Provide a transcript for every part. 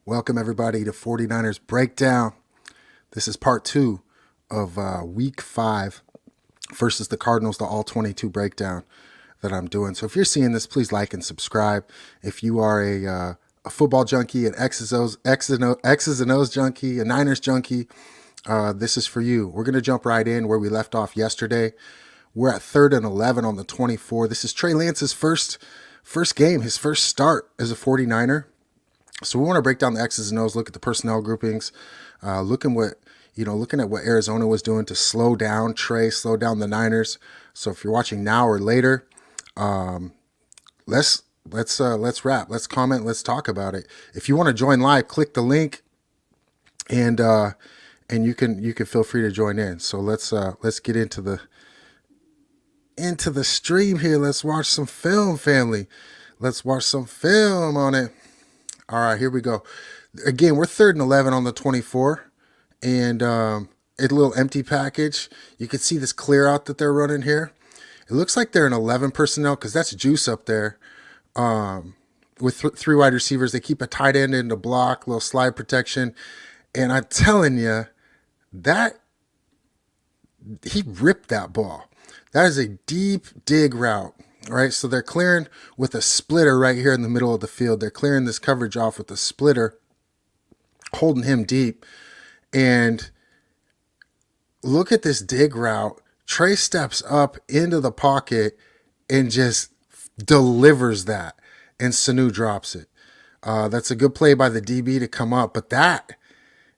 Welcome, everybody, to 49ers Breakdown. This is part two of week 5 versus the Cardinals, the all 22 breakdown that I'm doing. So if you're seeing this, please like and subscribe. If you are a football junkie, an X's and O's junkie, a Niners junkie, this is for you. We're going to jump right in where we left off yesterday. We're at 3rd and 11 on the 24. This is Trey Lance's first game, his first start as a 49er. So we want to break down the X's and O's, look at the personnel groupings, looking at what Arizona was doing to slow down Trey, slow down the Niners. So if you're watching now or later, let's wrap, let's comment, let's talk about it. If you want to join live, click the link, and you can feel free to join in. So let's get into the stream here. Let's watch some film, family. Let's watch some film on it. All right, here we go. Again, we're 3rd and 11 on the 24, and a little empty package. You can see this clear out that they're running here. It looks like they're in 11 personnel because that's juice up there with 3 wide receivers. They keep a tight end in the block, little slide protection, and I'm telling you, that he ripped that ball. That is a deep dig route. All right, so they're clearing with a splitter right here in the middle of the field. They're clearing this coverage off with a splitter, holding him deep. And look at this dig route. Trey steps up into the pocket and just delivers that, and Sanu drops it. That's a good play by the DB to come up, but that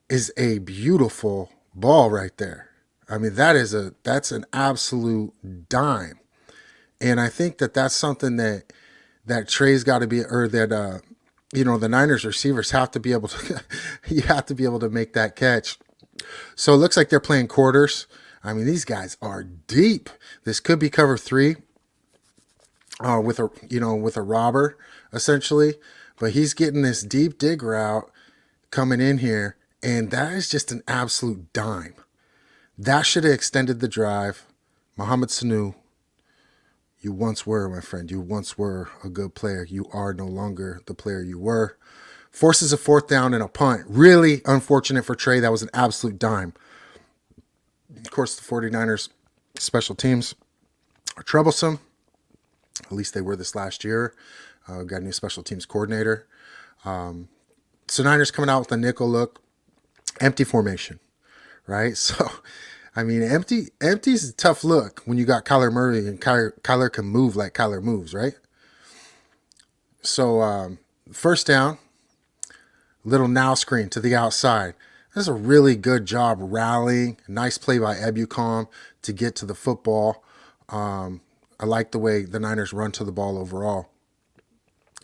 is a beautiful ball right there. I mean, that's an absolute dime. And I think that's something that Trey's got to be, or that the Niners receivers have to be able to. You have to be able to make that catch. So it looks like they're playing quarters. I mean, these guys are deep. This could be cover 3 with a robber essentially, but he's getting this deep dig route coming in here, and that is just an absolute dime. That should have extended the drive. Mohamed Sanu, you once were, my friend. You once were a good player. You are no longer the player you were. Forces a 4th down and a punt. Really unfortunate for Trey. That was an absolute dime. Of course, the 49ers special teams are troublesome. At least they were this last year. Got a new special teams coordinator. So Niners coming out with a nickel look. Empty formation, right? So I mean, empty's a tough look when you got Kyler Murray, and Kyler can move like Kyler moves, right? So first down, little now screen to the outside. That's a really good job rallying. Nice play by Ebucom to get to the football. I like the way the Niners run to the ball overall.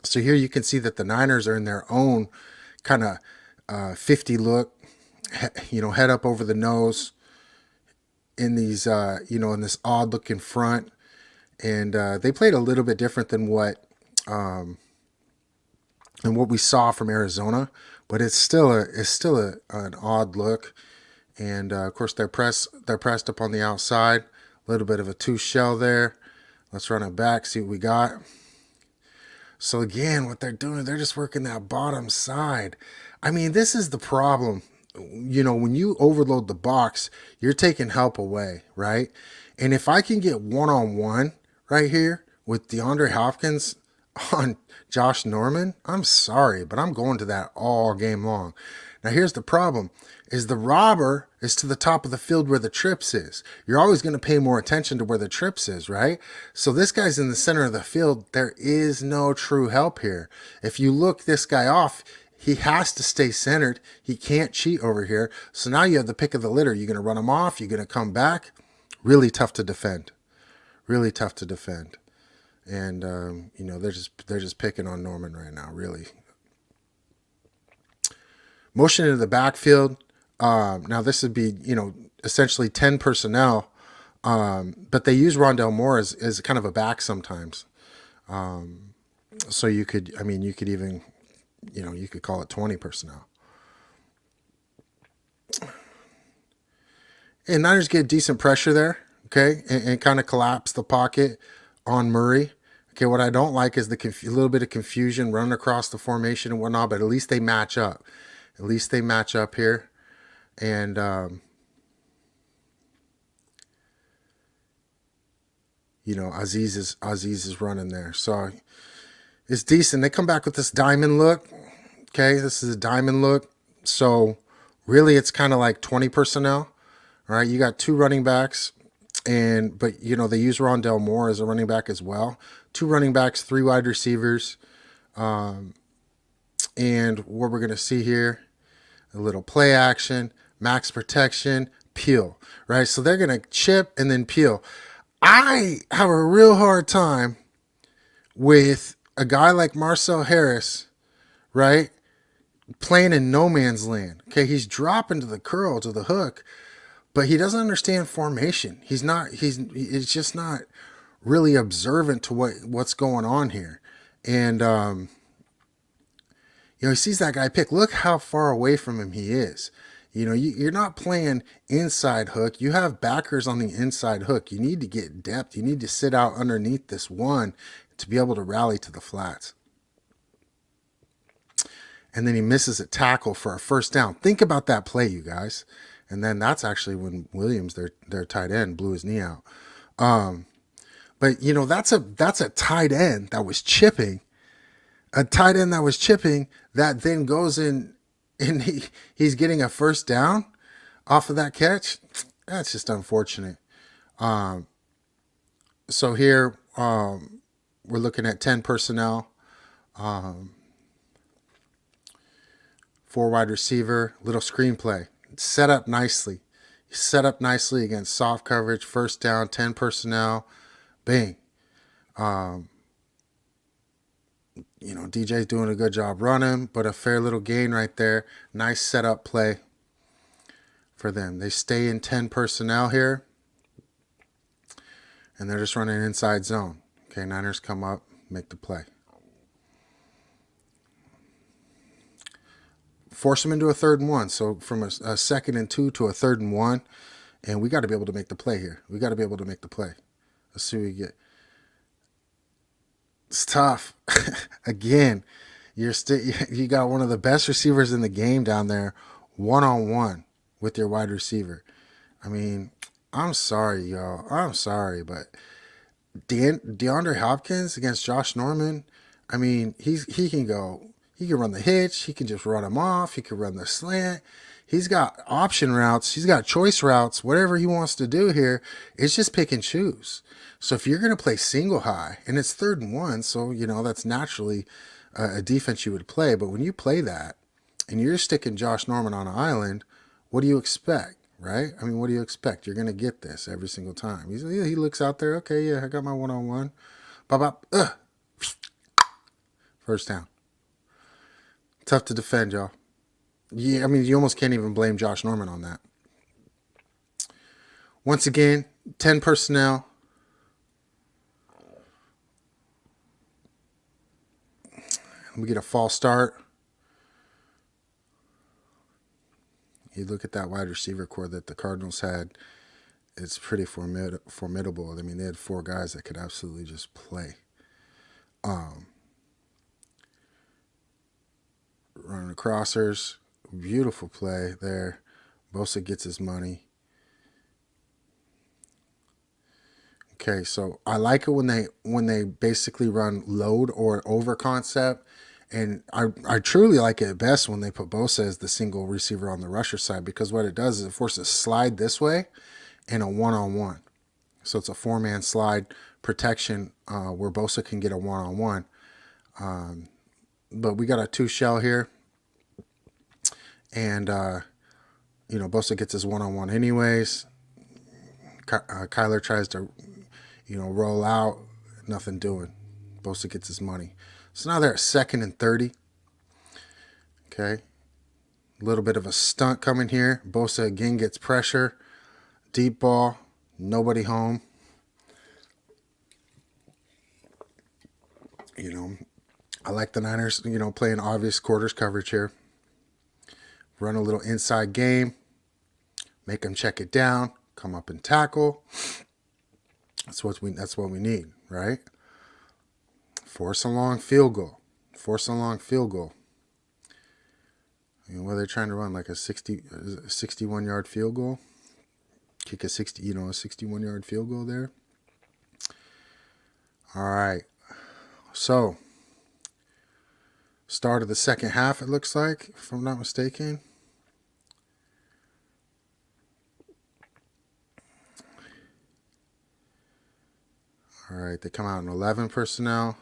So here you can see that the Niners are in their own kind of 50 look, head up over the nose, in these, in this odd looking front. And they played a little bit different than what we saw from Arizona, but it's still an odd look. And of course they're pressed up on the outside, a little bit of a 2 shell there. Let's run it back, see what we got. So again, what they're doing, they're just working that bottom side. I mean, this is the problem. When you overload the box, you're taking help away, right? And if I can get one-on-one right here with DeAndre Hopkins on Josh Norman, I'm sorry, but I'm going to that all game long. Now, here's the problem, is the robber is to the top of the field where the trips is. You're always going to pay more attention to where the trips is, right? So this guy's in the center of the field. There is no true help here. If you look this guy off, he has to stay centered. He can't cheat over here. So now you have the pick of the litter. You're going to run him off. You're going to come back. Really tough to defend. Really tough to defend. And, they're just picking on Norman right now, really. Motion into the backfield. Now this would be, essentially 10 personnel. But they use Rondell Moore as kind of a back sometimes. So you could even, you could call it 20 personnel. And Niners get decent pressure there, okay, and kind of collapse the pocket on Murray. Okay, what I don't like is the little bit of confusion running across the formation and whatnot, but at least they match up. At least they match up here. And, Aziz is running there. So it's decent. They come back with this diamond look. Okay, this is a diamond look. So really it's kind of like 20 personnel. All right, you got two running backs, but they use Rondell Moore as a running back as well. Two running backs, three wide receivers, and what we're gonna see here, a little play action, max protection, peel. Right, so they're gonna chip and then peel. I have a real hard time with a guy like Marcel Harris, right, playing in no man's land. Okay, he's dropping to the curl, to the hook, but he doesn't understand formation. He's just not really observant to what's going on here. And he sees that guy pick. Look how far away from him he is. You're not playing inside hook. You have backers on the inside hook. You need to get depth. You need to sit out underneath this one to be able to rally to the flats. And then he misses a tackle for a first down. Think about that play, you guys. And then that's actually when Williams, their tight end, blew his knee out. But that's a tight end that was chipping. A tight end that was chipping that then goes in and he's getting a first down off of that catch. That's just unfortunate. So here we're looking at 10 personnel. 4 wide receiver, little screenplay. Set up nicely. Set up nicely against soft coverage, first down, 10 personnel. Bang. DJ's doing a good job running, but a fair little gain right there. Nice setup play for them. They stay in 10 personnel here, and they're just running inside zone. Okay, Niners come up, make the play. Force them into a 3rd and 1. So from a 2nd and 2 to a 3rd and 1, and we got to be able to make the play here. We got to be able to make the play. Let's see what we get. It's tough. Again, you got one of the best receivers in the game down there, one-on-one with your wide receiver. I mean, I'm sorry, y'all. I'm sorry, but DeAndre Hopkins against Josh Norman, I mean, he can go. He can run the hitch. He can just run him off. He can run the slant. He's got option routes. He's got choice routes. Whatever he wants to do here, it's just pick and choose. So if you're going to play single high, and it's 3rd and 1, so, that's naturally a defense you would play. But when you play that, and you're sticking Josh Norman on an island, what do you expect, right? I mean, what do you expect? You're going to get this every single time. He looks out there. Okay, yeah, I got my one-on-one. Bop, bop. First down. Tough to defend, y'all. Yeah, I mean, you almost can't even blame Josh Norman on that. Once again, 10 personnel. We get a false start. You look at that wide receiver core that the Cardinals had. It's pretty formidable. I mean, they had 4 guys that could absolutely just play. Running the crossers. Beautiful play there. Bosa gets his money. Okay, so I like it when they basically run load or over concept, and I truly like it best when they put Bosa as the single receiver on the rusher side, because what it does is it forces a slide this way and a one-on-one. So it's a 4-man slide protection where Bosa can get a one-on-one. But we got a 2 shell here. And, Bosa gets his one-on-one anyways. Kyler tries to, roll out. Nothing doing. Bosa gets his money. So now they're at 2nd and 30. Okay. A little bit of a stunt coming here. Bosa again gets pressure. Deep ball. Nobody home. I like the Niners, playing obvious quarters coverage here. Run a little inside game, make them check it down, come up and tackle. That's what we need, right? Force a long field goal. Force a long field goal. You know, whether they're trying to run like a 61-yard field goal, kick a 61-yard field goal there. All right. So, start of the second half, it looks like, if I'm not mistaken. All right, they come out in 11 personnel,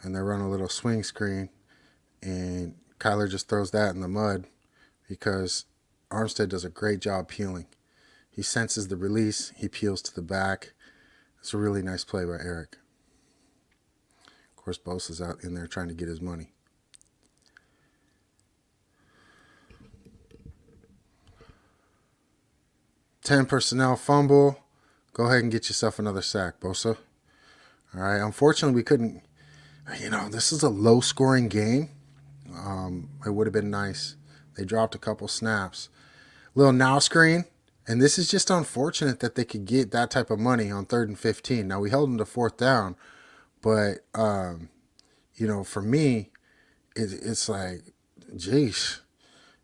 and they run a little swing screen, and Kyler just throws that in the mud because Armstead does a great job peeling. He senses the release, he peels to the back. It's a really nice play by Eric. Of course, Bosa's out in there trying to get his money. Ten personnel fumble. Go ahead and get yourself another sack, Bosa. All right. Unfortunately, we couldn't. This is a low-scoring game. It would have been nice. They dropped a couple snaps. Little now screen. And this is just unfortunate that they could get that type of money on 3rd and 15. Now, we held them to 4th down. But, for me, it's like, geez.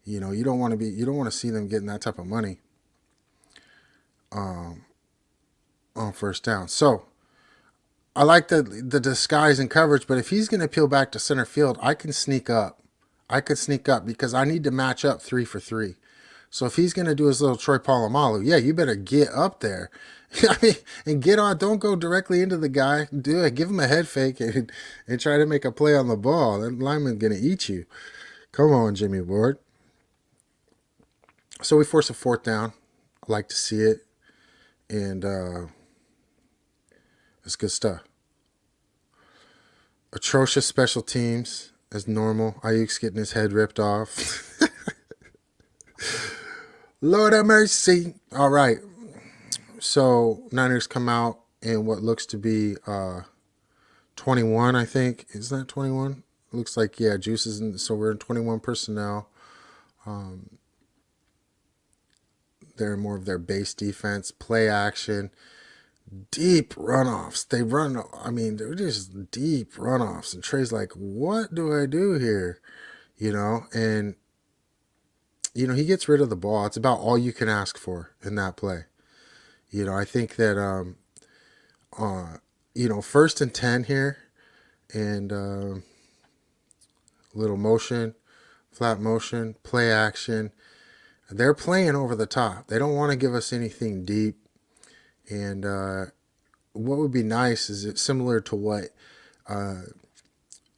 You don't want to see them getting that type of money on 1st down. So, I like the disguise and coverage, but if he's going to peel back to center field, I can sneak up. I could sneak up because I need to match up 3 for 3. So if he's going to do his little Troy Polamalu, yeah, you better get up there. And get on. Don't go directly into the guy. Do it. Give him a head fake and try to make a play on the ball. That lineman's going to eat you. Come on, Jimmy Ward. So we force a 4th down. I like to see it. And it's good stuff. Atrocious special teams as normal. Ayuk's getting his head ripped off. Lord have mercy. All right. So Niners come out in what looks to be 21, I think. Isn't that 21? Looks like, yeah, Juice is in. So we're in 21 personnel. They're more of their base defense, play action, deep runoffs. They're just deep runoffs. And Trey's like, what do I do here? And he gets rid of the ball. It's about all you can ask for in that play. I think that, 1st and 10 here and little motion, flat motion, play action. They're playing over the top. They don't want to give us anything deep. And what would be nice is it's similar to what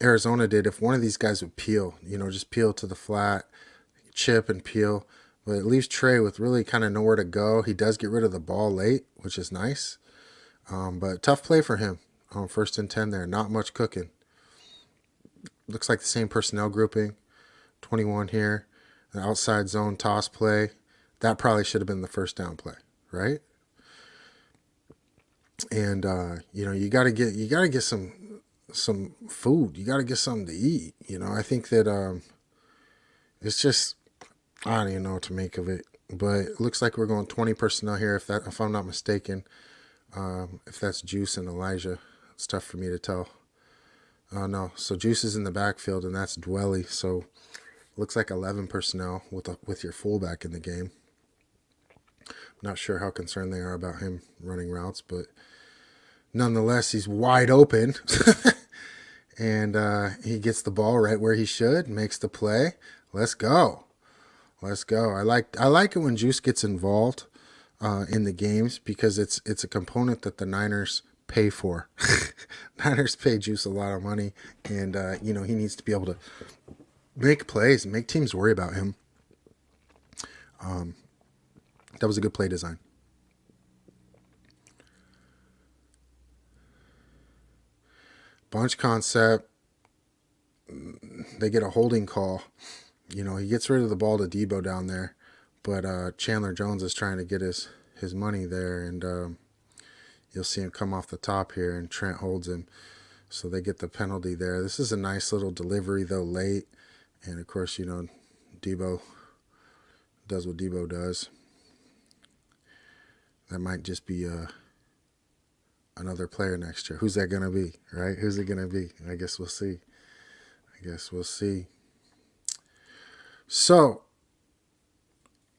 Arizona did. If one of these guys would peel, just peel to the flat, chip and peel. But it leaves Trey with really kind of nowhere to go. He does get rid of the ball late, which is nice. But tough play for him on 1st and 10 there. Not much cooking. Looks like the same personnel grouping. 21 here. The outside zone toss play. That probably should have been the 1st down play, right? And you got to get some food. You got to get something to eat. I think that it's just, I don't even know what to make of it. But it looks like we're going 20 personnel here, if I'm not mistaken. If that's Juice and Elijah, it's tough for me to tell. No, so Juice is in the backfield, and that's Dwelly. So looks like 11 personnel with your fullback in the game. I'm not sure how concerned they are about him running routes, but nonetheless, he's wide open. And he gets the ball right where he should, makes the play. Let's go. I like it when Juice gets involved in the games because it's a component that the Niners pay for. Niners pay Juice a lot of money, and he needs to be able to make plays and make teams worry about him. That was a good play design. Bunch concept. They get a holding call. He gets rid of the ball to Debo down there, but Chandler Jones is trying to get his money there, and you'll see him come off the top here, and Trent holds him. So they get the penalty there. This is a nice little delivery, though, late. And, of course, Debo does what Debo does. That might just be another player next year. Who's that going to be, right? Who's it going to be? I guess we'll see. So,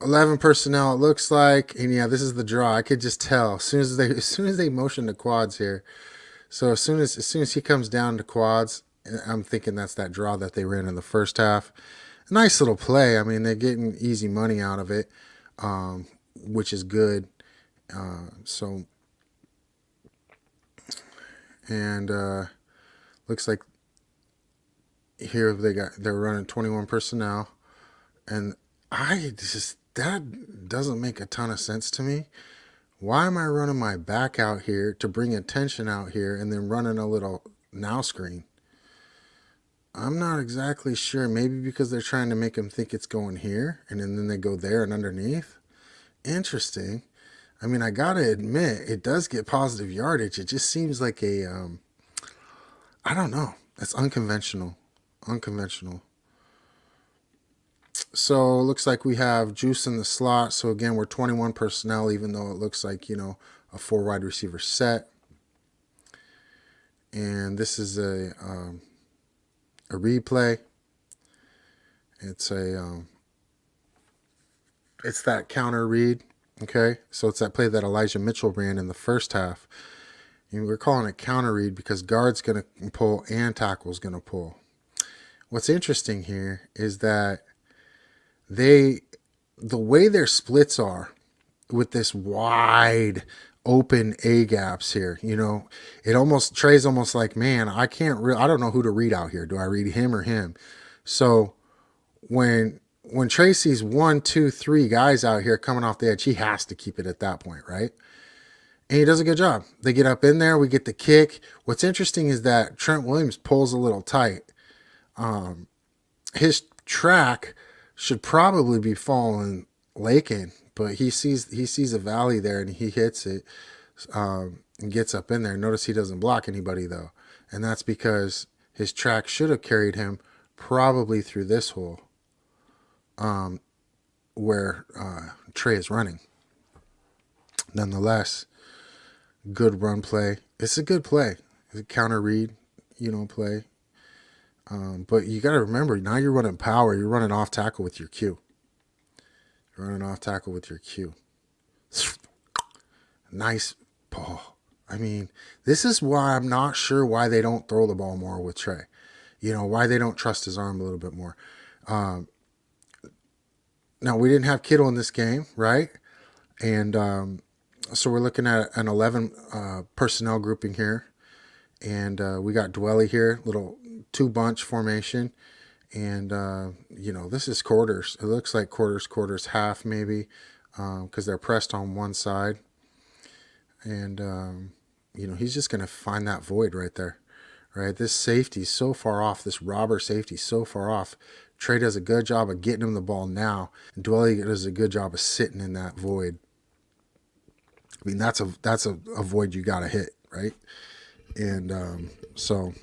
11 personnel it looks like, and yeah, this is the draw. I could just tell as soon as they motion the quads here. So as soon as he comes down to quads, I'm thinking that's that draw that they ran in the first half. Nice little play. I mean, they're getting easy money out of it, which is good. So and looks like here they're running 21 personnel, and that doesn't make a ton of sense to me. Why am I running my back out here to bring attention out here and then running a little now screen? I'm not exactly sure. Maybe because they're trying to make him think it's going here, and then they go there and underneath. Interesting. I mean, I gotta admit, it does get positive yardage. It just seems like I don't know. It's unconventional. Unconventional. So it looks like we have Juice in the slot. So again, we're 21 personnel, even though it looks like, a 4 wide receiver set. And this is a replay. It's it's that counter read. Okay, so it's that play that Elijah Mitchell ran in the first half. And we're calling it counter read because guard's going to pull and tackle's going to pull. What's interesting here is that the way their splits are with this wide open A gaps here, Trey's almost like, man, I don't know who to read out here. Do I read him or him? So when Trey sees 1, 2, 3 guys out here coming off the edge, he has to keep it at that point, right? And he does a good job. They get up in there. We get the kick. What's interesting is that Trent Williams pulls a little tight. His track should probably be falling Lakin, but he sees a valley there and he hits it and gets up in there. Notice he doesn't block anybody though, and that's because his track should have carried him probably through this hole where Trey is running. Nonetheless, good run play. It's a good play. It's a counter read, play. But you got to remember, now you're running power. You're running off tackle with your Q. Nice ball. I mean, this is why I'm not sure why they don't throw the ball more with Trey. Why they don't trust his arm a little bit more. Now, we didn't have Kittle in this game, right? And so we're looking at an 11 personnel grouping here. And we got Dwelly here, little 2-bunch formation. And, this is quarters. It looks like quarters, half maybe, because they're pressed on one side. And, he's just going to find that void right there, right? This safety's so far off. This robber safety's so far off. Trey does a good job of getting him the ball now. And Dwelly does a good job of sitting in that void. I mean, that's a void you got to hit, right? And so,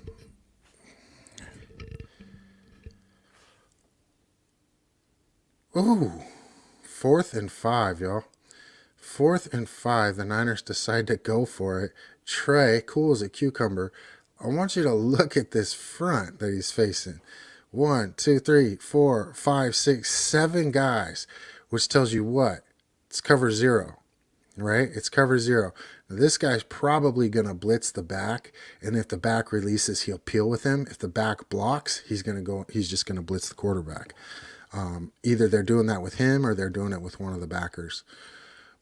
ooh, 4th and 5, y'all. 4th and 5, the Niners decide to go for it. Trey, cool as a cucumber. I want you to look at this front that he's facing. 1, 2, 3, 4, 5, 6, 7 guys, which tells you what? It's cover 0, right? It's cover 0. Now, this guy's probably going to blitz the back, and if the back releases, he'll peel with him. If the back blocks, he's just going to blitz the quarterback. Either they're doing that with him or they're doing it with one of the backers.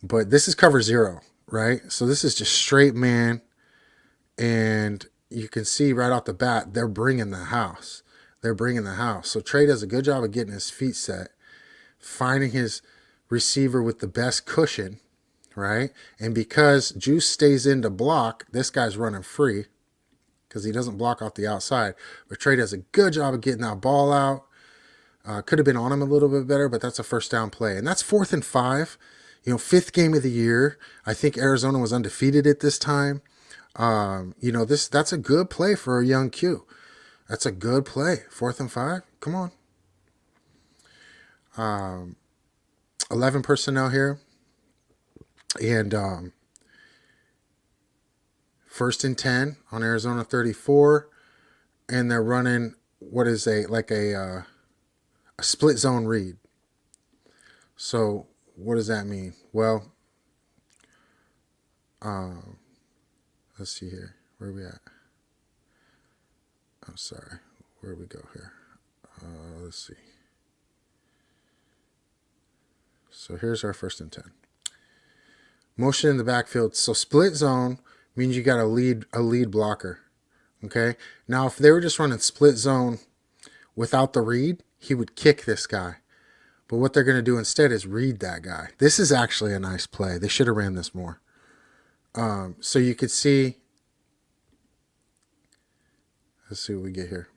But this is cover 0, right? So this is just straight man, and you can see right off the bat, they're bringing the house. So Trey does a good job of getting his feet set, finding his receiver with the best cushion, right? And because Juice stays in to block, this guy's running free because he doesn't block off the outside. But Trey does a good job of getting that ball out. Could have been on him a little bit better, but that's a first down play. And that's 4th and 5. 5th game of the year. I think Arizona was undefeated at this time. That's a good play for a young Q. That's a good play. 4th and 5. Come on. 11 personnel here. And First and 10 on Arizona 34, and they're running what is a split zone read. So what does that mean? Well, let's see here. Where are we at? I'm sorry. Where do we go here? Let's see. So here's our first and 10. Motion in the backfield. So split zone means you got a lead blocker. Okay. Now if they were just running split zone without the read, he would kick this guy. But what they're going to do instead is read that guy. This is actually a nice play. They should have ran this more. So you could see. Let's see what we get here.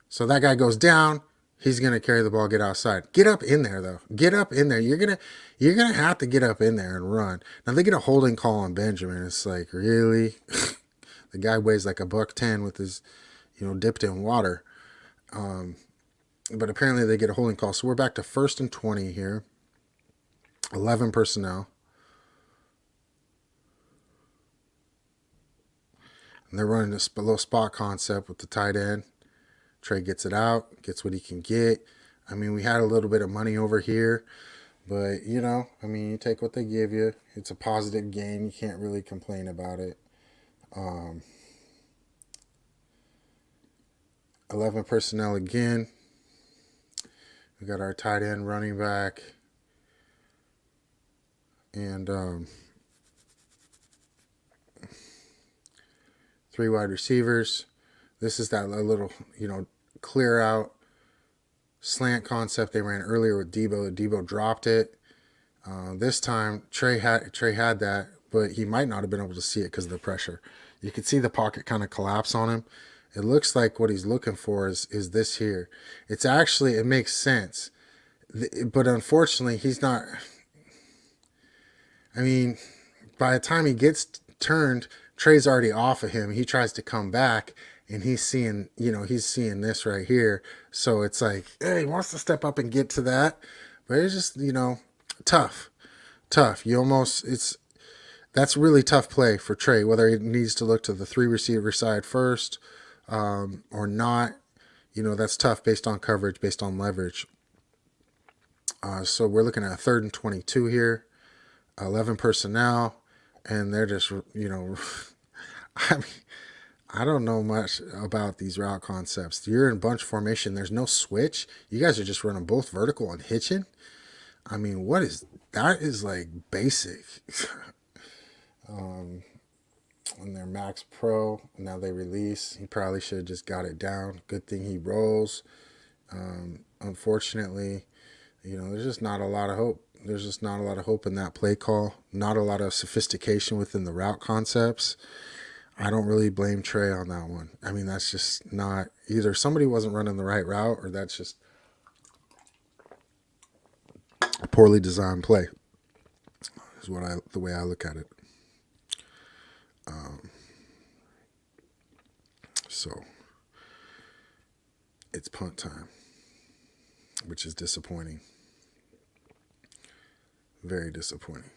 So that guy goes down. He's gonna carry the ball, get outside. Get up in there though. Get up in there. You're gonna have to get up in there and run. Now they get a holding call on Benjamin. It's like, really? The guy weighs like $110 with his, dipped in water. But apparently they get a holding call. So we're back to 1st and 20 here. 11 personnel. And they're running this little spot concept with the tight end. Trey gets it out, gets what he can get. I mean, we had a little bit of money over here, but, you take what they give you. It's a positive game. You can't really complain about it. 11 personnel again. We got our tight end, running back, and 3 wide receivers. This is that little, clear out slant concept they ran earlier with Debo. Debo dropped it. This time Trey had that, but he might not have been able to see it because of the pressure. You could see the pocket kind of collapse on him. It looks like what he's looking for is this here. It makes sense, but unfortunately he's not. I mean, by the time he gets turned, Trey's already off of him. He tries to come back. And he's seeing this right here. So it's like, hey, he wants to step up and get to that. But it's just, tough. That's really tough play for Trey, whether he needs to look to the 3 receiver side first or not. That's tough based on coverage, based on leverage. So we're looking at a 3rd and 22 here, 11 personnel, and they're just, I mean, I don't know much about these route concepts. You're in bunch formation. There's no switch. You guys are just running both vertical and hitching. I mean, that is like basic. And they're Max Pro. Now they release. He probably should have just got it down. Good thing he rolls. Unfortunately, there's just not a lot of hope. There's just not a lot of hope in that play call. Not a lot of sophistication within the route concepts. I don't really blame Trey on that one. I mean, that's just not either somebody wasn't running the right route or that's just a poorly designed play. Is the way I look at it. So it's punt time, which is disappointing. Very disappointing.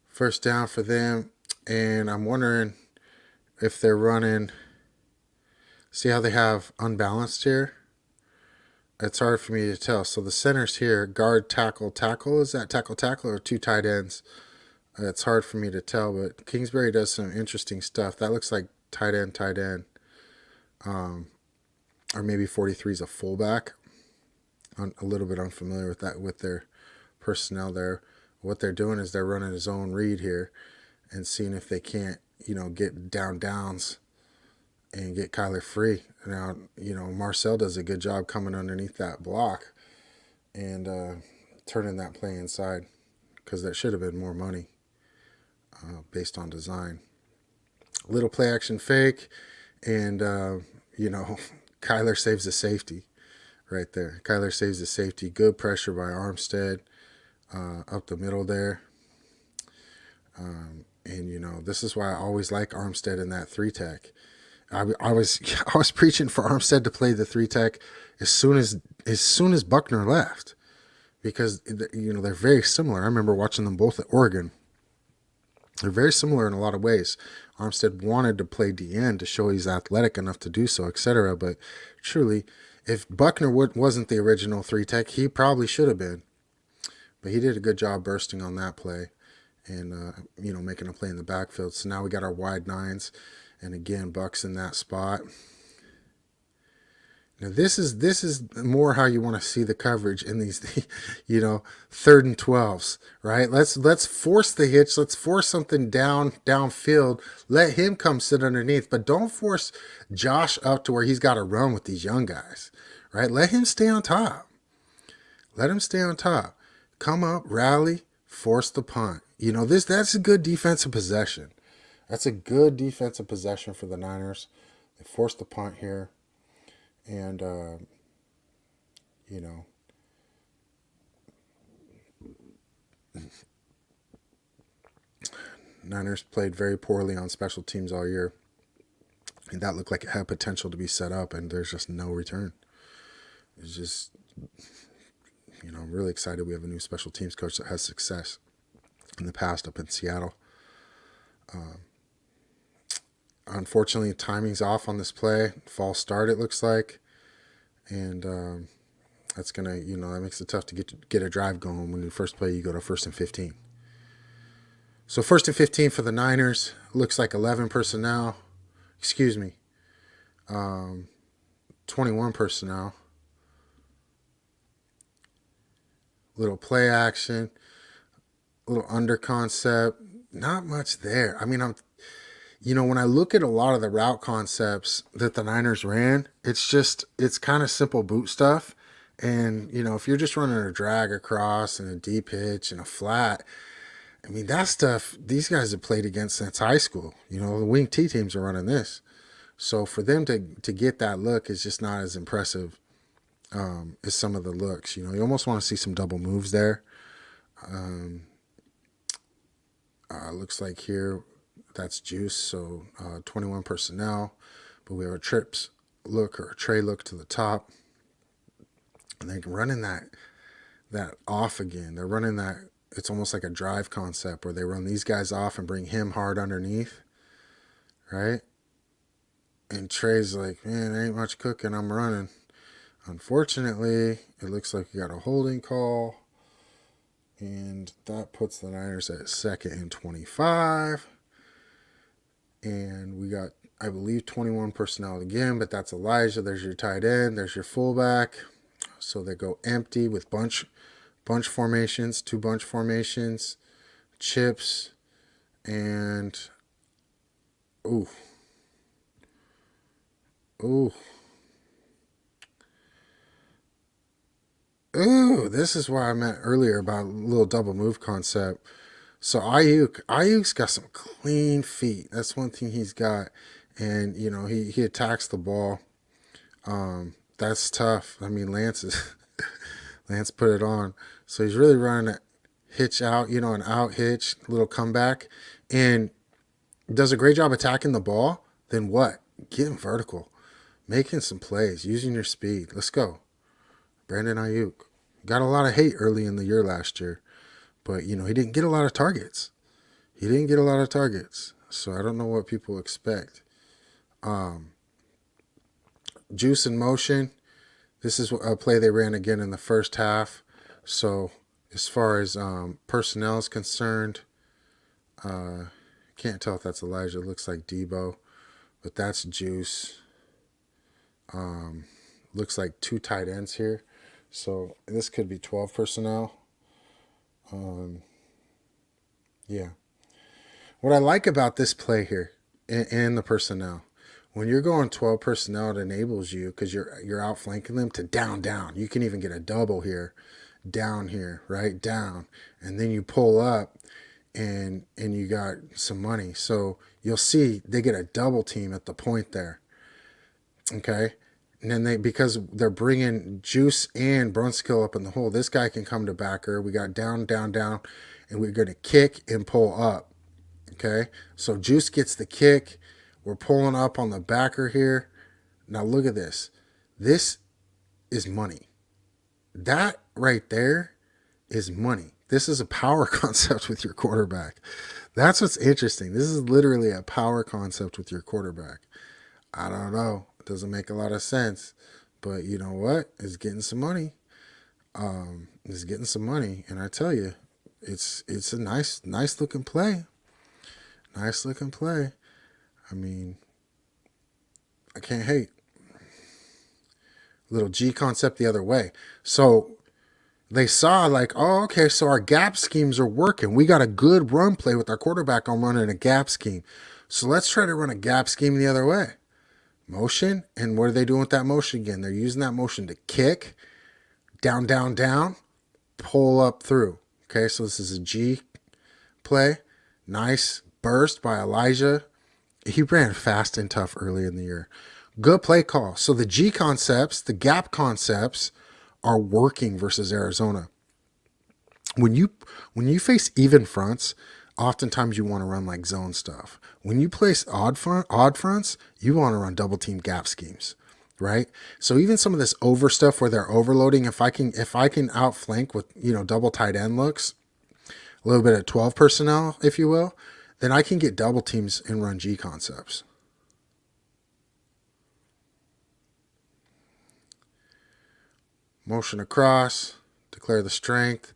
First down for them, and I'm wondering if they're running. See how they have unbalanced here? It's hard for me to tell. So the center's here, guard, tackle, tackle. Is that tackle, tackle, or 2 tight ends? It's hard for me to tell, but Kingsbury does some interesting stuff. That looks like tight end. Or maybe 43 is a fullback. I'm a little bit unfamiliar with that, with their personnel there. What they're doing is they're running a zone read here and seeing if they can't, get downs and get Kyler free. Now, Marcel does a good job coming underneath that block and turning that play inside because that should have been more money based on design. Little play action fake and, Kyler saves the safety right there. Kyler saves the safety. Good pressure by Armstead. Up the middle there. And, this is why I always like Armstead in that 3 tech. I was I was preaching for Armstead to play the three tech as soon as Buckner left, because they're very similar. I remember watching them both at Oregon. They're very similar in a lot of ways. Armstead wanted to play DN to show he's athletic enough to do so, etc. But truly, if Buckner wasn't the original three tech, he probably should have been. But he did a good job bursting on that play and making a play in the backfield. So now we got our wide nines, and again Buck's in that spot. Now this is more how you want to see the coverage in these, 3rd and 12s, right? Let's force the hitch. Let's force something downfield. Let him come sit underneath, but don't force Josh up to where he's got to run with these young guys, right? Let him stay on top. Let him stay on top. Come up, rally, force the punt. That's a good defensive possession. That's a good defensive possession for the Niners. They forced the punt here. And, Niners played very poorly on special teams all year. And that looked like it had potential to be set up, and there's just no return. It's just, I'm really excited we have a new special teams coach that has success in the past up in Seattle. Unfortunately, timing's off on this play. False start, it looks like. And that's going to, that makes it tough to get a drive going. When you first play, you go to 1st and 15. So 1st and 15 for the Niners. Looks like 11 personnel. 21 personnel. Little play action. Little under concept. Not much there. I mean, when I look at a lot of the route concepts that the Niners ran, it's kind of simple boot stuff. And, if you're just running a drag across and a deep hitch and a flat, I mean, that stuff, these guys have played against since high school. The wing T teams are running this. So for them to get that look is just not as impressive as some of the looks. You almost want to see some double moves there. Looks like here, that's juice, so 21 personnel, but we have a trips look or a tray look to the top, and they're running that off again. They're running that, it's almost like a drive concept where they run these guys off and bring him hard underneath, right? And Trey's like, man, there ain't much cooking, I'm running. Unfortunately, it looks like you got a holding call, and that puts the Niners at 2nd and 25. And we got, I believe, 21 personnel again, but that's Elijah. There's your tight end. There's your fullback. So they go empty with bunch formations, 2 bunch formations, chips, and ooh. This is why I meant earlier about a little double move concept. So Ayuk's got some clean feet. That's one thing he's got. And, he attacks the ball. That's tough. I mean, Lance put it on. So he's really running a hitch out, an out hitch, little comeback, and does a great job attacking the ball. Then what? Getting vertical, making some plays, using your speed. Let's go. Brandon Ayuk. Got a lot of hate early in the year last year. But, he didn't get a lot of targets. So I don't know what people expect. Juice in motion. This is a play they ran again in the first half. So as far as personnel is concerned, can't tell if that's Elijah. It looks like Debo. But that's Juice. Looks like 2 tight ends here. So this could be 12 personnel. Yeah. What I like about this play here and the personnel, when you're going 12 personnel, it enables you, because you're outflanking them, to down. You can even get a double here, down here, right? Down. And then you pull up and you got some money. So you'll see they get a double team at the point there. Okay? And then because they're bringing Juice and Brunskill up in the hole, this guy can come to backer. We got down, and we're going to kick and pull up. Okay? So Juice gets the kick. We're pulling up on the backer here. Now look at this. This is money. That right there is money. This is a power concept with your quarterback. That's what's interesting. This is literally a power concept with your quarterback. I don't know. It doesn't make a lot of sense. But you know what? It's getting some money. It's getting some money. And I tell you, it's a nice looking play. Nice looking play. I mean, I can't hate. Little G concept the other way. So they saw like, oh, okay, so our gap schemes are working. We got a good run play with our quarterback on running a gap scheme. So let's try to run a gap scheme the other way. Motion. And what are they doing with that motion again? They're using that motion to kick, down, down, down, pull up through. Okay, so this is a G play. Nice burst by Elijah. He ran fast and tough early in the year. Good play call. So the G concepts, the gap concepts are working versus Arizona. When you face even fronts, oftentimes you want to run like zone stuff. When you place odd fronts, you want to run double team gap schemes, right? So even some of this over stuff where they're overloading, if I can outflank with, double tight end looks, a little bit of 12 personnel, if you will, then I can get double teams and run G concepts. Motion across, declare the strength.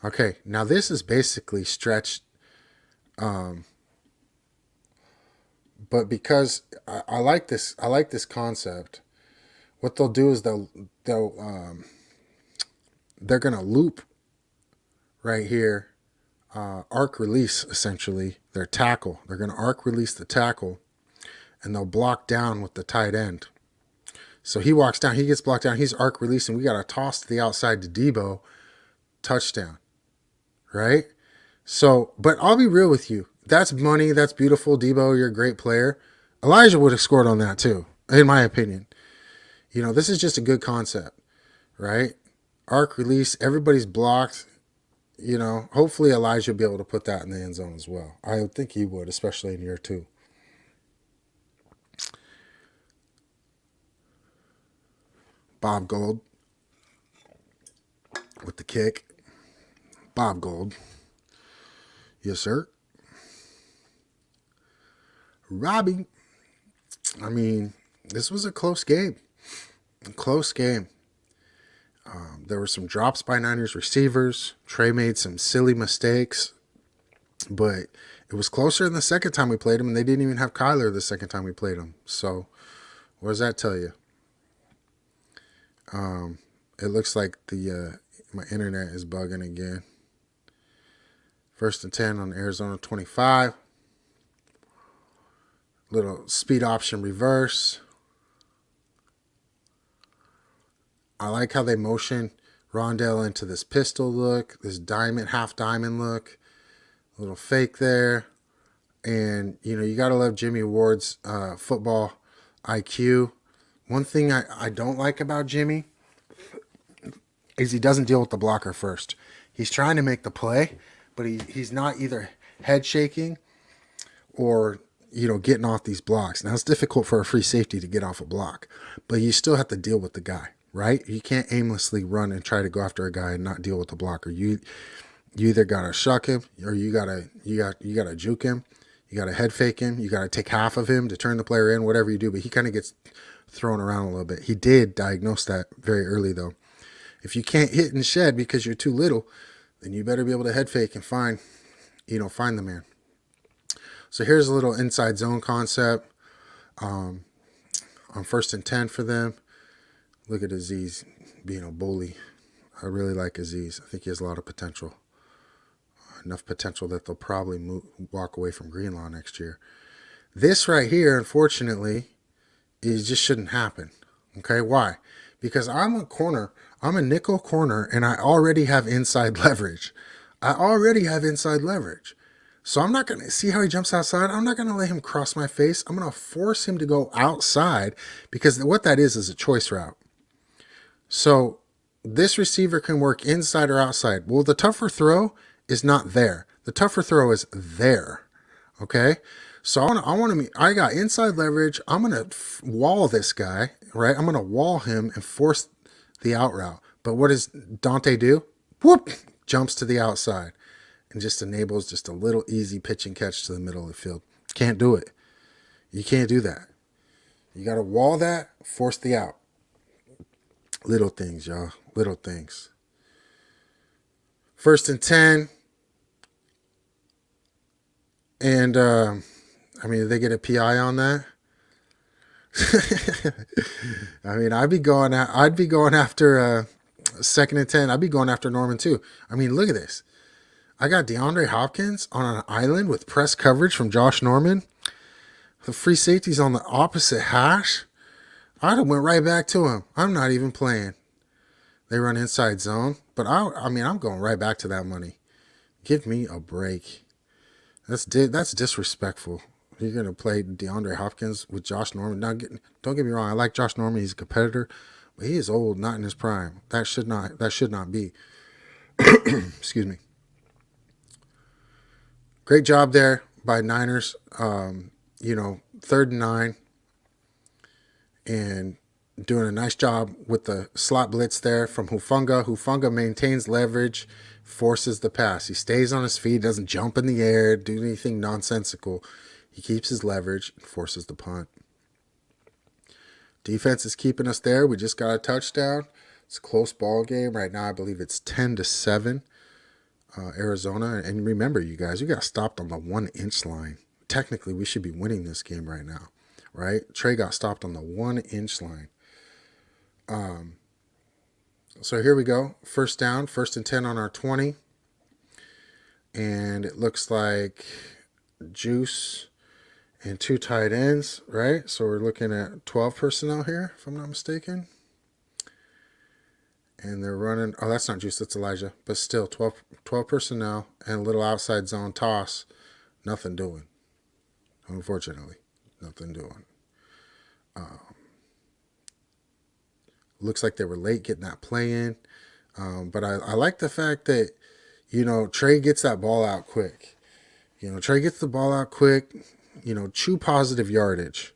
Okay, now this is basically stretched, but because I like this concept, what they'll do is they're gonna loop right here, arc release essentially their tackle. They're gonna arc release the tackle, and they'll block down with the tight end. So he walks down, he gets blocked down, he's arc releasing. We got a toss to the outside to Debo, touchdown, right? So, but I'll be real with you. That's money. That's beautiful. Debo, you're a great player. Elijah would have scored on that too, in my opinion. This is just a good concept, right? Arc release, everybody's blocked. Hopefully Elijah will be able to put that in the end zone as well. I would think he would, especially in year 2. Bob Gold with the kick. Bob Gold. Yes, sir. Robbie. I mean, this was a close game. There were some drops by Niners receivers. Trey made some silly mistakes. But it was closer than the second time we played him, and they didn't even have Kyler the second time we played him. So what does that tell you? It looks like my internet is bugging again. 1st and 10 on Arizona 25. Little speed option reverse. I like how they motion Rondell into this pistol look, this half diamond look. A little fake there. And, you got to love Jimmy Ward's football IQ. One thing I don't like about Jimmy is he doesn't deal with the blocker first. He's trying to make the play, but he's not either head shaking or, getting off these blocks. Now, it's difficult for a free safety to get off a block, but you still have to deal with the guy, right? You can't aimlessly run and try to go after a guy and not deal with the blocker. You either got to shuck him or you got to juke him. You got to head fake him. You got to take half of him to turn the player in, whatever you do, but he kind of gets thrown around a little bit. He did diagnose that very early, though. If you can't hit and shed because you're too little, then you better be able to head fake and find the man. So here's a little inside zone concept on 1st and 10 for them. Look at Aziz being a bully. I really like Aziz. I think he has a lot of potential. Enough potential that they'll probably walk away from Greenlaw next year. This right here, unfortunately, it just shouldn't happen. Okay, why? Because I'm a nickel corner, and I already have inside leverage. So I'm not going to see how he jumps outside. I'm not going to let him cross my face. I'm going to force him to go outside because what that is a choice route. So this receiver can work inside or outside. Well, the tougher throw is not there. The tougher throw is there. Okay? So I got inside leverage. I'm going to wall this guy, right? I'm going to wall him and force the out route. But what does Dante do? Whoop! Jumps to the outside and just enables just a little easy pitch and catch to the middle of the field. Can't do it. You can't do that. You got to wall that, force the out. Little things, y'all. Little things. 1st and 10. And, I mean, did they get a PI on that? I mean, I'd be going after 2nd and 10. I'd be going after Norman too. I mean, look at this. I got DeAndre Hopkins on an island with press coverage from Josh Norman. The free safety's on the opposite hash. I'd have went right back to him. I'm not even playing. They run inside zone, but I mean, I'm going right back to that money. Give me a break. That's disrespectful. You're gonna play DeAndre Hopkins with Josh Norman. Now, don't get me wrong. I like Josh Norman. He's a competitor, but he is old, not in his prime. That should not be. Excuse me. Great job there by Niners. 3rd and 9, and doing a nice job with the slot blitz there from Hufanga. Hufanga maintains leverage, forces the pass. He stays on his feet, doesn't jump in the air, do anything nonsensical. He keeps his leverage and forces the punt. Defense is keeping us there. We just got a touchdown. It's a close ball game. Right now, I believe it's 10-7, Arizona. And remember, you guys, you got stopped on the 1-inch line. Technically, we should be winning this game right now, right? Trey got stopped on the 1-inch line. So here we go. 1st down, 1st and 10 on our 20. And it looks like Juice and 2 tight ends, right? So we're looking at 12 personnel here, if I'm not mistaken. And they're running, oh, that's not Juice, that's Elijah. But still, 12 personnel and a little outside zone toss. Nothing doing. Unfortunately, nothing doing. Looks like they were late getting that play in. But I like the fact that, Trey gets that ball out quick. Trey gets the ball out quick. Chew positive yardage.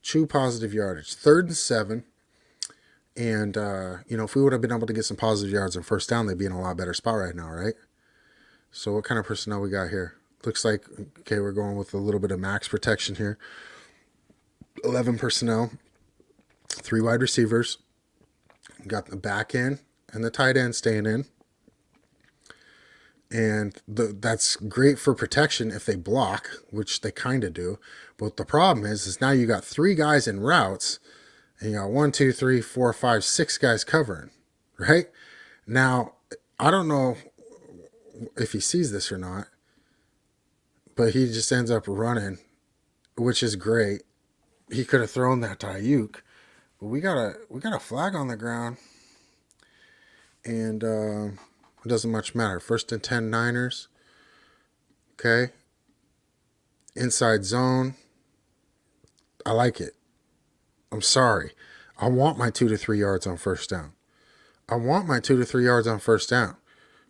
3rd and 7. And, if we would have been able to get some positive yards on 1st down, they'd be in a lot better spot right now, right? So what kind of personnel we got here? Looks like, okay, we're going with a little bit of max protection here. 11 personnel. 3 wide receivers. Got the back end and the tight end staying in. And that's great for protection if they block, which they kind of do. But the problem is now you got 3 guys in routes, and you got 1, 2, 3, 4, 5, 6 guys covering, right? Now, I don't know if he sees this or not, but he just ends up running, which is great. He could have thrown that to Ayuk, but we got a flag on the ground, and it doesn't much matter. 1st and 10 Niners. Okay. Inside zone. I like it. I'm sorry. I want my 2 to 3 yards on 1st down.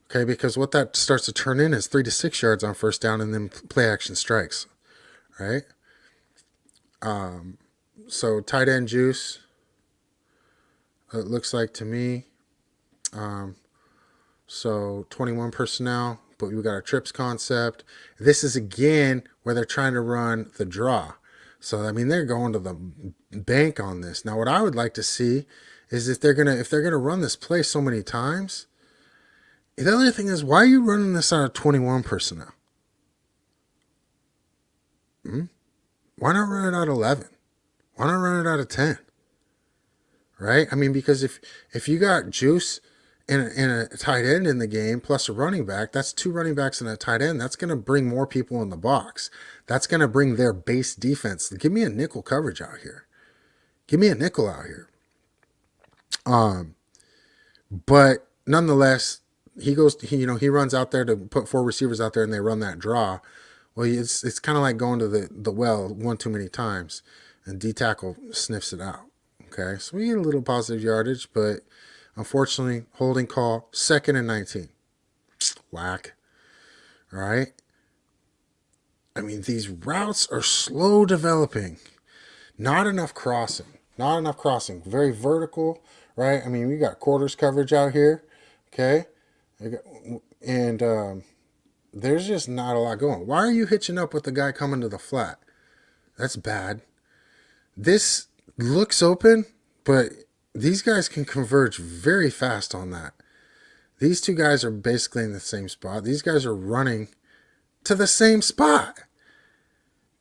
Okay, because what that starts to turn in is 3 to 6 yards on 1st down and then play action strikes. Right? So tight end Juice. It looks like to me. So 21 personnel, but we got a trips concept. This is again where they're trying to run the draw. So I mean they're going to the bank on this. Now what I would like to see is if they're gonna run this play so many times. The other thing is, why are you running this out of 21 personnel? Why not run it out of 11? Why not run it out of 10? Right? I mean, because if you got Juice and a tight end in the game plus a running back, that's 2 running backs and a tight end. That's going to bring more people in the box. That's going to bring their base defense. Give me a nickel coverage out here. Give me a nickel out here. But nonetheless, he runs out there to put 4 receivers out there and they run that draw. Well, it's kind of like going to the well one too many times, and D-tackle sniffs it out. Okay, so we get a little positive yardage, but unfortunately, holding call, 2nd and 19. Whack. All right. I mean, these routes are slow developing. Not enough crossing. Not enough crossing. Very vertical, right? I mean, we got quarters coverage out here, okay? And there's just not a lot going. Why are you hitching up with the guy coming to the flat? That's bad. This looks open, but these guys can converge very fast on that. These two guys are basically in the same spot. These guys are running to the same spot.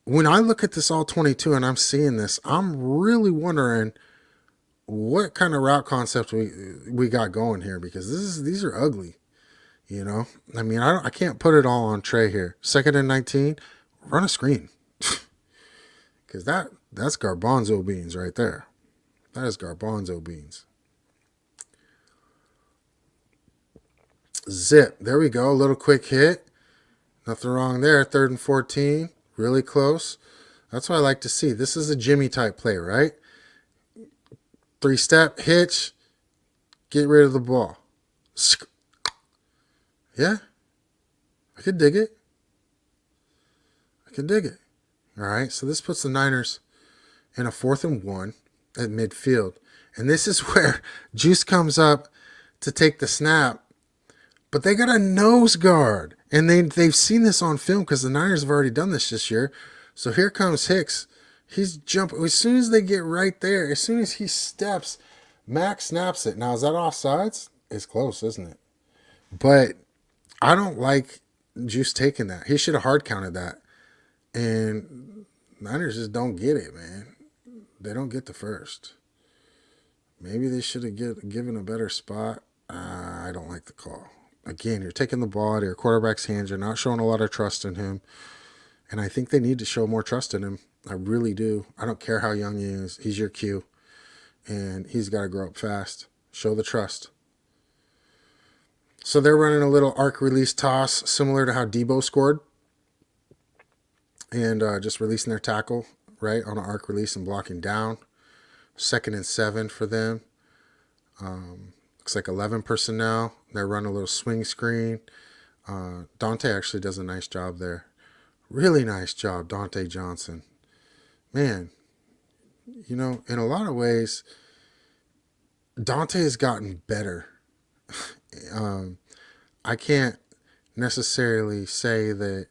When I look at this all 22 and I'm seeing this, I'm really wondering what kind of route concept we got going here, because these are ugly. You know, I mean, I can't put it all on Trey here. 2nd and 19, run a screen, because that's garbanzo beans right there. That is garbanzo beans. Zip. There we go. A little quick hit. Nothing wrong there. 3rd and 14. Really close. That's what I like to see. This is a Jimmy type play, right? 3-step hitch. Get rid of the ball. Yeah. I could dig it. All right. So this puts the Niners in a 4th and 1 at midfield. And this is where Juice comes up to take the snap. But they got a nose guard. And they've seen this on film because the Niners have already done this year. So here comes Hicks. He's jumping. As soon as they get right there, as soon as he steps, Mac snaps it. Now, is that offsides? It's close, isn't it? But I don't like Juice taking that. He should have hard counted that. And Niners just don't get it, man. They don't get the first. Maybe they should have given a better spot. I don't like the call. Again, you're taking the ball out of your quarterback's hands. You're not showing a lot of trust in him. And I think they need to show more trust in him. I really do. I don't care how young he is. He's your Q. And he's got to grow up fast. Show the trust. So they're running a little arc release toss, similar to how Debo scored. And just releasing their tackle, right, on an arc release and blocking down. 2nd and 7 for them. Looks like 11 personnel. They're running a little swing screen. Dante actually does a nice job there. Really nice job, Dante Johnson. Man, you know, in a lot of ways, Dante has gotten better. I can't necessarily say that,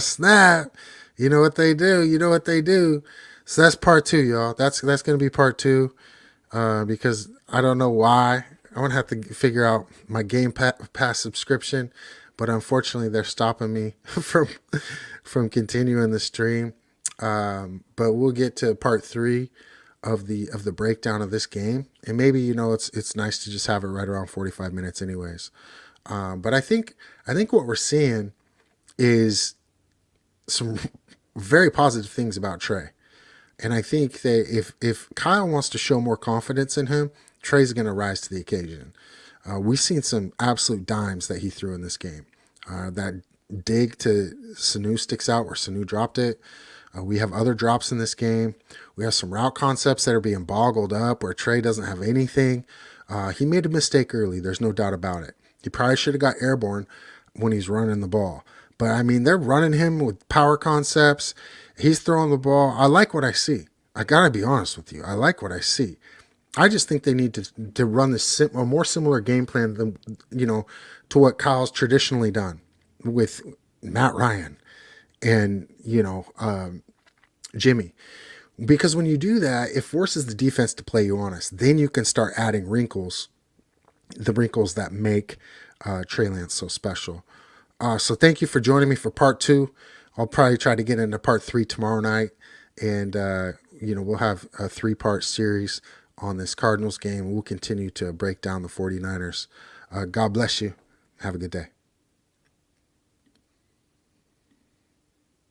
snap. You know what they do. So that's part 2, y'all. That's going to be part 2 because I don't know why. I'm going to have to figure out my Game Pass subscription, but unfortunately they're stopping me from continuing the stream. But we'll get to part 3 of the breakdown of this game, and maybe, you know, it's nice to just have it right around 45 minutes anyways. But I think what we're seeing is some very positive things about Trey. And I think that if Kyle wants to show more confidence in him, Trey's going to rise to the occasion. We've seen some absolute dimes that he threw in this game. That dig to Sanu sticks out where Sanu dropped it. We have other drops in this game. We have some route concepts that are being boggled up where Trey doesn't have anything. He made a mistake early. There's no doubt about it. He probably should have got airborne when he's running the ball. But, I mean, they're running him with power concepts. He's throwing the ball. I like what I see. I got to be honest with you. I like what I see. I just think they need to run a more similar game plan than, you know, to what Kyle's traditionally done with Matt Ryan and, you know, Jimmy. Because when you do that, it forces the defense to play you honest. Then you can start adding wrinkles, the wrinkles that make Trey Lance so special. So thank you for joining me for part 2. I'll probably try to get into part 3 tomorrow night. And, you know, we'll have a 3-part series on this Cardinals game. We'll continue to break down the 49ers. God bless you. Have a good day.